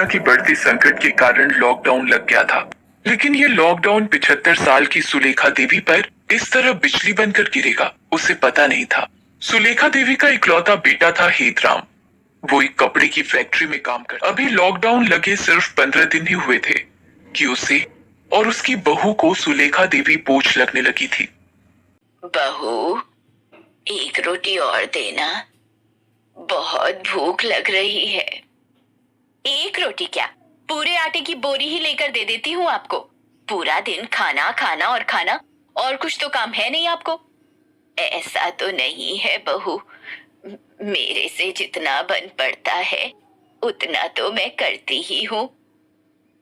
Corona की बढ़ती संकट के कारण लॉकडाउन लग गया था। लेकिन ये लॉकडाउन 75 साल की सुलेखा देवी पर इस तरह बिजली बनकर गिरेगा, उसे पता नहीं था। सुलेखा देवी का इकलौता बेटा था हेतराम। वो एक कपड़े की फैक्ट्री में काम कर अभी लॉकडाउन लगे सिर्फ 15 दिन ही हुए थे कि उसे और उसकी बहू को सुलेखा देवी बोझ लगने लगी थी। बहू, एक रोटी और देना, बहुत भूख लग रही है। एक रोटी क्या, पूरे आटे की बोरी ही लेकर दे देती हूँ आपको। पूरा दिन खाना खाना और खाना, और कुछ तो काम है नहीं आपको। ऐसा तो नहीं है बहू, मेरे से जितना बन पड़ता है उतना तो मैं करती ही हूँ।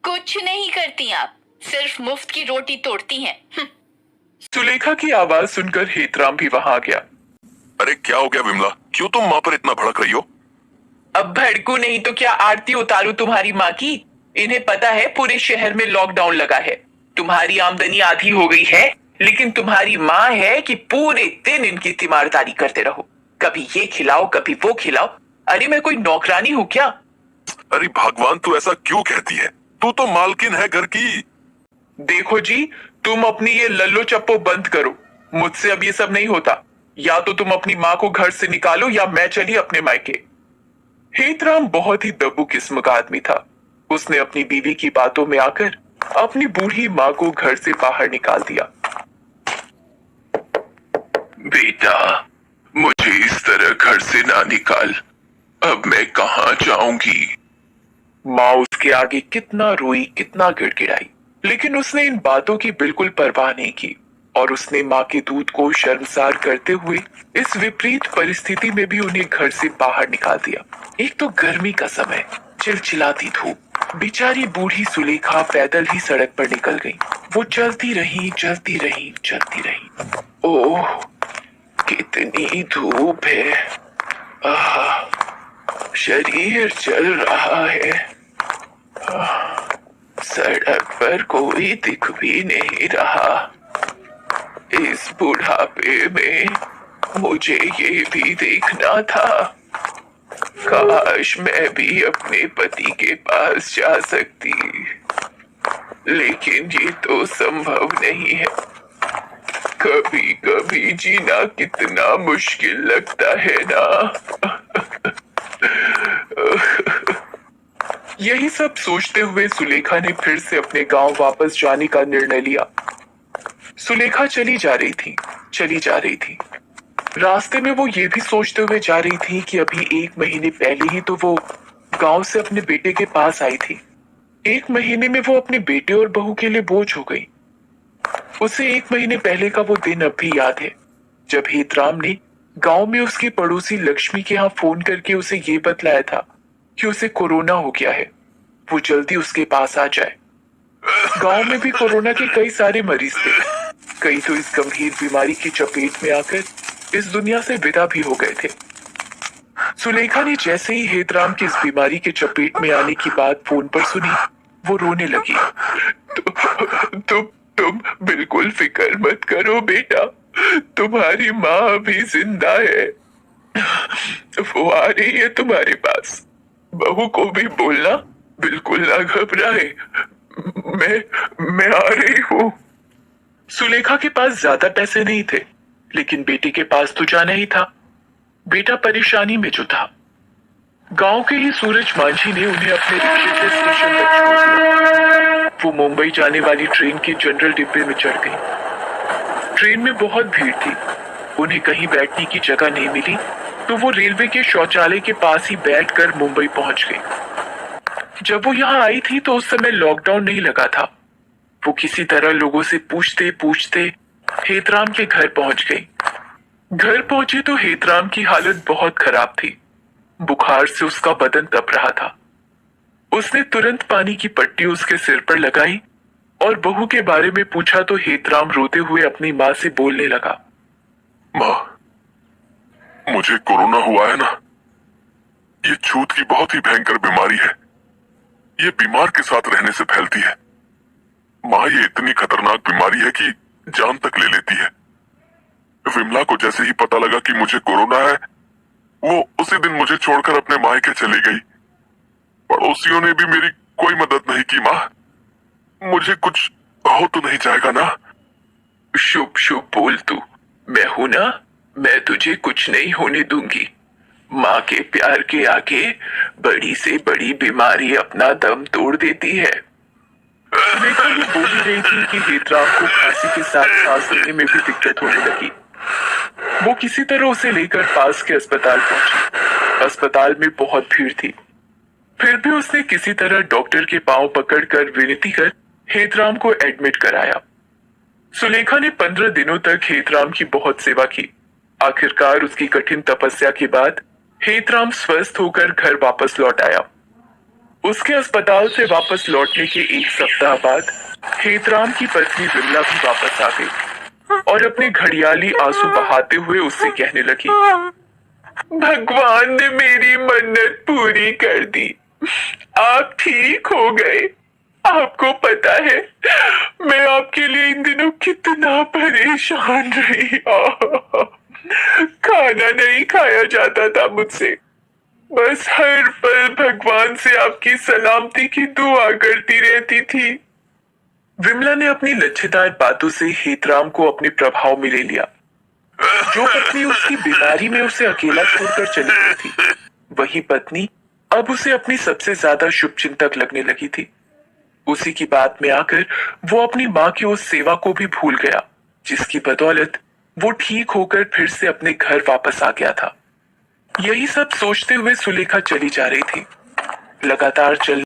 कुछ नहीं करती आप, सिर्फ मुफ्त की रोटी तोड़ती हैं। सुलेखा की आवाज सुनकर हेतराम भी वहां आ गया। अरे क्या हो गया विमला, क्यों तुम माँ पर इतना भड़क रही हो? अब भड़कू नहीं तो क्या आरती उतारू तुम्हारी माँ की? इन्हें पता है पूरे शहर में लॉकडाउन लगा है। तुम्हारी आमदनी आधी हो गई है, लेकिन तुम्हारी माँ है कि पूरे दिन इनकी तीमारदारी करते रहो। कभी ये खिलाओ कभी वो खिलाओ। अरे मैं कोई नौकरानी हूँ क्या? अरे भगवान, तू ऐसा क्यों कहती है? तू तो मालकिन है घर की। देखो जी, तुम अपनी ये लल्लो चप्पो बंद करो। मुझसे अब ये सब नहीं होता। या तो तुम अपनी माँ को घर से निकालो या मैं चली अपने मायके। हेतराम बहुत ही दब्बू किस्म का आदमी था। उसने अपनी बीवी की बातों में आकर अपनी बूढ़ी माँ को घर से बाहर निकाल दिया। बेटा, मुझे इस तरह घर से ना निकाल। अब मैं कहाँ जाऊंगी? माँ उसके आगे कितना रोई, कितना गिड़गिड़ाई, लेकिन उसने इन बातों की बिल्कुल परवाह नहीं की और उसने माँ के दूध को शर्मसार करते हुए इस विपरीत परिस्थिति में भी उन्हें घर से बाहर निकाल दिया। एक तो गर्मी का समय, चिलचिलाती धूप, बेचारी बूढ़ी सुलेखा पैदल ही सड़क पर निकल गई। वो चलती रही चलती रही चलती रही। ओह, कितनी धूप है। आह, शरीर जल रहा है। सड़क पर कोई दिख भी नहीं रहा। इस बुढ़ापे में मुझे ये भी देखना था। काश मैं भी अपने पति के पास जा सकती, लेकिन ये तो संभव नहीं है। कभी कभी जीना कितना मुश्किल लगता है ना। यही सब सोचते हुए सुलेखा ने फिर से अपने गांव वापस जाने का निर्णय लिया। सुलेखा चली जा रही थी। रास्ते में वो ये भी सोचते हुए जा रही थी कि अभी 1 महीने पहले ही तो वो गांव से अपने बेटे के पास आई थी। 1 महीने में वो अपने बेटे और बहू के लिए बोझ हो गई। उसे 1 महीने पहले का वो दिन अब भी याद है, जब हेतराम ने गांव में उसकी पड़ोसी लक्ष्मी के यहाँ फोन करके उसे ये बतलाया था कि उसे कोरोना हो गया है, वो जल्दी उसके पास आ जाए। गांव में भी कोरोना के कई सारे मरीज थे। कई तो इस गंभीर बीमारी की चपेट में आकर इस दुनिया से विदा भी हो गए थे। सुलेखा ने जैसे ही हेतराम की इस बीमारी के चपेट में आने की बात फोन पर सुनी, वो रोने लगी। तुम बिल्कुल फिक्र मत करो बेटा, तुम्हारी माँ अभी जिंदा है। वो आ रही है तुम्हारे पास। बहू को भी बोलना बिल्कुल ना घबराए। मैं आ रही हूँ। सुलेखा के पास ज्यादा पैसे नहीं थे, लेकिन बेटे के पास तो जाना ही था। बेटा परेशानी में जो था। गांव के ही सूरज मांझी ने उन्हें अपने रिक्शे से स्टेशन तक छोड़ दिया। वो मुंबई जाने वाली ट्रेन के जनरल डिब्बे में चढ़ गई। ट्रेन में बहुत भीड़ थी। उन्हें कहीं बैठने की जगह नहीं मिली, तो वो रेलवे के शौचालय के पास ही बैठकर मुंबई पहुंच गई। जब वो यहाँ आई थी तो उस समय लॉकडाउन नहीं लगा था। वो किसी तरह लोगों से पूछते पूछते हेतराम के घर पहुंच गई। घर पहुंची तो हेतराम की हालत बहुत खराब थी। बुखार से उसका बदन तप रहा था। उसने तुरंत पानी की पट्टी उसके सिर पर लगाई और बहू के बारे में पूछा तो हेतराम रोते हुए अपनी माँ से बोलने लगा। माँ, मुझे कोरोना हुआ है ना। ये छूत की बहुत ही भयंकर बीमारी है। ये बीमार के साथ रहने से फैलती है। माँ, ये इतनी खतरनाक बीमारी है कि जान तक ले लेती है। विमला को जैसे ही पता लगा कि मुझे कोरोना है, वो उसी दिन मुझे छोड़कर अपने मायके चली गई। पड़ोसियों ने भी मेरी कोई मदद नहीं की। माँ, मुझे कुछ हो तो नहीं जाएगा ना? शुभ शुभ बोल तू, मैं हूं ना, मैं तुझे कुछ नहीं होने दूंगी। माँ के प्यार के आगे बड़ी से बड़ी बीमारी अपना दम तोड़ देती है। सुलेखा ये बोल ही रही थी कि हेतराम को खांसी के साथ सांस लेने में भी दिक्कत होने लगी। वो किसी तरह उसे लेकर पास के अस्पताल पहुंची। अस्पताल में बहुत भीड़ थी, फिर भी उसने किसी तरह डॉक्टर के पांव पकड़कर विनती कर हेतराम को एडमिट कराया। सुलेखा ने 15 दिनों तक हेतराम की बहुत सेवा की। आखिरकार उसकी कठिन तपस्या के बाद हेतराम स्वस्थ होकर घर वापस लौट आया। उसके अस्पताल से वापस लौटने के एक सप्ताह बाद हेतराम की पत्नी विमला भी वापस आ गई और अपने घड़ियाली आंसू बहाते हुए उससे कहने लगी, भगवान ने मेरी मन्नत पूरी कर दी, आप ठीक हो गए। आपको पता है मैं आपके लिए इन दिनों कितना परेशान रही। खाना नहीं खाया जाता था मुझसे, बस हर पल भगवान से आपकी सलामती की दुआ करती रहती थी। विमला ने अपनी लच्छेदार बातों से हेतराम को अपने प्रभाव में ले लिया। जो पत्नी उसकी बीमारी में उसे अकेला छोड़कर चली गई थी, वही पत्नी अब उसे अपनी सबसे ज्यादा शुभचिंतक लगने लगी थी। उसी की बात में आकर वो अपनी माँ की उस सेवा को भी भूल गया, जिसकी बदौलत वो ठीक होकर फिर से अपने घर वापस आ गया था। यही सब सोचते हुए सुलेखा चली जा रही थी। लगातार चलने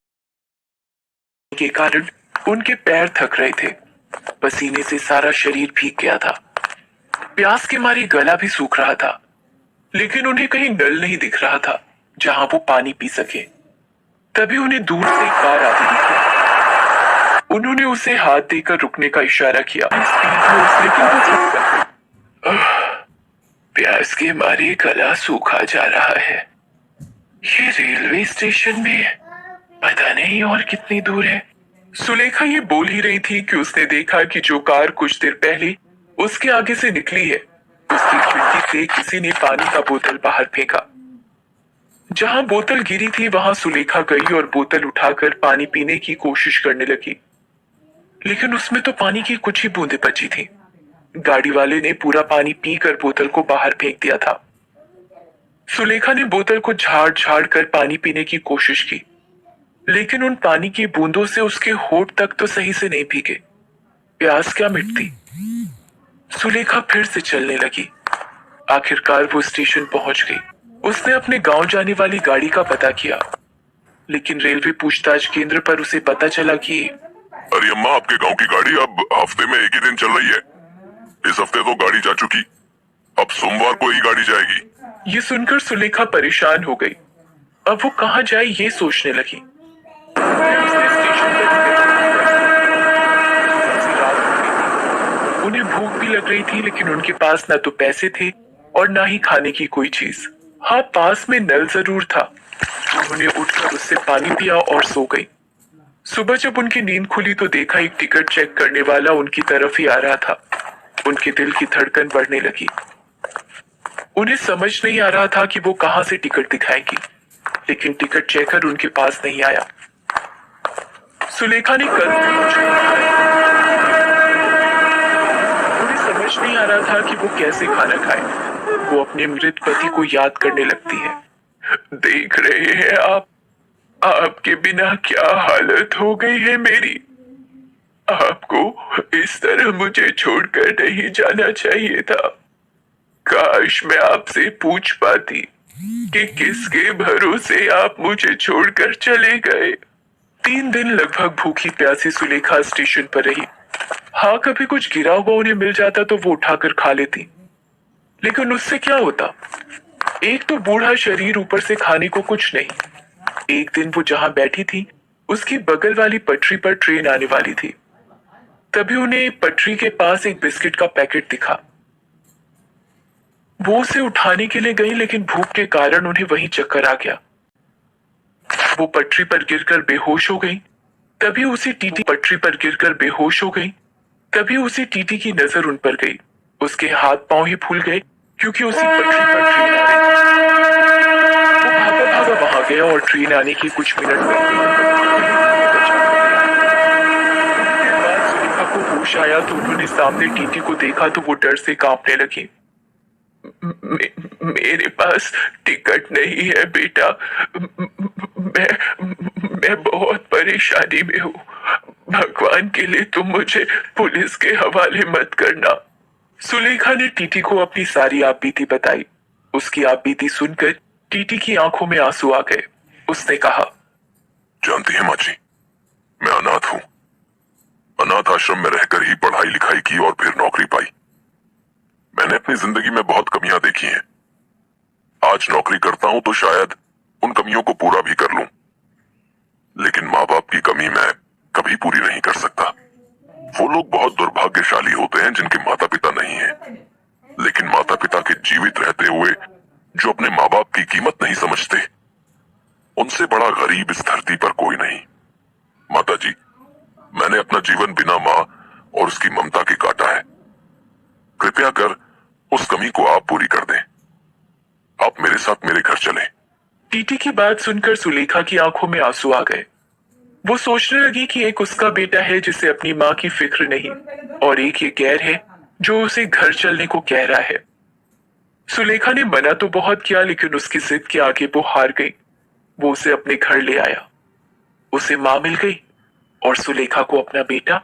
के कारण उनके पैर थक रहे थे, पसीने से सारा शरीर भीग गया था। प्यास के मारे गला भी सूख रहा था, लेकिन उन्हें कहीं नल नहीं दिख रहा था जहां वो पानी पी सके। तभी उन्हें दूर से एक कार आती दिखी। उन्होंने उसे हाथ देकर रुकने का इशारा किया, लेकिन वो चुप कर गई। प्यास के मारे गला सूखा जा रहा है। ये रेलवे स्टेशन में पता नहीं और कितनी दूर है। सुलेखा ये बोल ही रही थी कि उसने देखा कि जो कार कुछ देर पहले उसके आगे से निकली है, उसकी खिड़की से किसी ने पानी का बोतल बाहर फेंका। जहां बोतल गिरी थी वहां सुलेखा गई और बोतल उठाकर पानी पीने की कोशिश करने लगी, लेकिन उसमें तो पानी की कुछ ही बूंदें बची थी। गाड़ी वाले ने पूरा पानी पीकर बोतल को बाहर फेंक दिया था। सुलेखा ने बोतल को झाड़ झाड़ कर पानी पीने की कोशिश की, लेकिन उन पानी की बूंदों से उसके होठ तक तो सही से नहीं भीगे। प्यास क्या मिटती। सुलेखा फिर से चलने लगी। आखिरकार वो स्टेशन पहुंच गई। उसने अपने गांव जाने वाली गाड़ी का पता किया, लेकिन रेलवे पूछताछ केंद्र पर उसे पता चला कि अरे अम्मा, आपके गांव की गाड़ी अब हफ्ते में एक ही दिन चल रही है। इस हफ्ते तो गाड़ी जा चुकी, अब सोमवार को ही गाड़ी जाएगी। ये सुनकर सुलेखा परेशान हो गई। अब वो कहाँ जाए ये सोचने लगी। फिर उसने स्टेशन पर रात हो गई थी। उन्हें भूख भी लग रही थी, लेकिन उनके पास ना तो पैसे थे और ना ही खाने की कोई चीज। हाँ, पास में नल जरूर था। उन्होंने उठकर उससे पानी पिया और सो गई। सुबह जब उनकी नींद खुली तो देखा एक टिकट चेक करने वाला उनकी तरफ ही आ रहा था। उनके दिल की धड़कन बढ़ने लगी। उन्हें समझ नहीं आ रहा था कि वो कहां से टिकट दिखाएगी, लेकिन टिकट चेकर उनके पास नहीं आया। सुलेखा ने कल भी कुछ नहीं खाया। उन्हें समझ नहीं आ रहा था कि वो कैसे खाना खाए। वो अपने मृत पति को याद करने लगती है। देख रहे हैं आप, आपके बिना क्या हालत हो गई है मेरी। आपको इस तरह मुझे छोड़कर नहीं जाना चाहिए था। काश मैं आपसे पूछ पाती कि किसके भरोसे आप मुझे छोड़कर चले गए। 3 दिन लगभग भूखी प्यासी सुलेखा स्टेशन पर रही। हाँ, कभी कुछ गिरा हुआ उन्हें मिल जाता तो वो उठाकर खा लेती, लेकिन उससे क्या होता। एक तो बूढ़ा शरीर, ऊपर से खाने को कुछ नहीं। एक दिन वो जहां बैठी थी उसकी बगल वाली पटरी पर ट्रेन आने वाली थी। तभी उन्हें पटरी के पास एक बिस्किट का पैकेट दिखा। वो उसे उठाने के लिए गई, लेकिन भूख के कारण उन्हें वहीं चक्कर आ गया। वो पटरी पर गिरकर बेहोश हो गई। तभी उसी टीटी पटरी पर गिरकर बेहोश हो गई। तभी उसी टीटी की नजर उन पर गई। उसके हाथ पांव ही फूल गए, क्योंकि उसी पटरी पर ट्रेन आ रही थी। वो भागा भागा वहां गया और ट्रेन आने के कुछ मिनट पहले सुलेखा को होश आया तो उन्होंने सामने टीटी को देखा तो वो डर से कांपने लगी। मेरे पास टिकट नहीं है बेटा, मैं बहुत परेशानी में हूँ। भगवान के लिए तुम मुझे पुलिस के हवाले मत करना। सुलेखा ने टीटी को अपनी सारी आपबीती बताई। उसकी आपबीती सुनकर टीटी की आंखों में आंसू आ गए। उसने कहा, जानती है माँ जी, मैं अनाथ हूँ। अनाथ आश्रम में रहकर ही पढ़ाई लिखाई की और फिर नौकरी पाई। मैंने अपनी जिंदगी में बहुत कमियां देखी हैं। आज नौकरी करता हूं तो शायद उन कमियों को पूरा भी कर लूं, लेकिन माँ बाप की कमी मैं कभी पूरी नहीं कर सकता। वो लोग बहुत दुर्भाग्यशाली होते हैं जिनके माता पिता नहीं हैं, लेकिन माता पिता के जीवित रहते हुए जो अपने माँ बाप की कीमत नहीं समझते, उनसे बड़ा गरीब इस धरती पर कोई नहीं। माता जी, मैंने अपना जीवन बिना माँ और उसकी ममता के काटा है। कृपया कर उस कमी को आप पूरी कर दें। आप मेरे साथ मेरे घर चलें। टीटी की बात सुनकर सुलेखा की आंखों में आंसू आ गए। वो सोचने लगी कि एक उसका बेटा है जिसे अपनी माँ की फिक्र नहीं, और एक ये गैर है जो उसे घर चलने को कह रहा है। सुलेखा ने मना तो बहुत किया, लेकिन उसकी जिद के आगे वो हार गई। वो उसे अपने घर ले आया। उसे माँ मिल गई और सुलेखा को अपना बेटा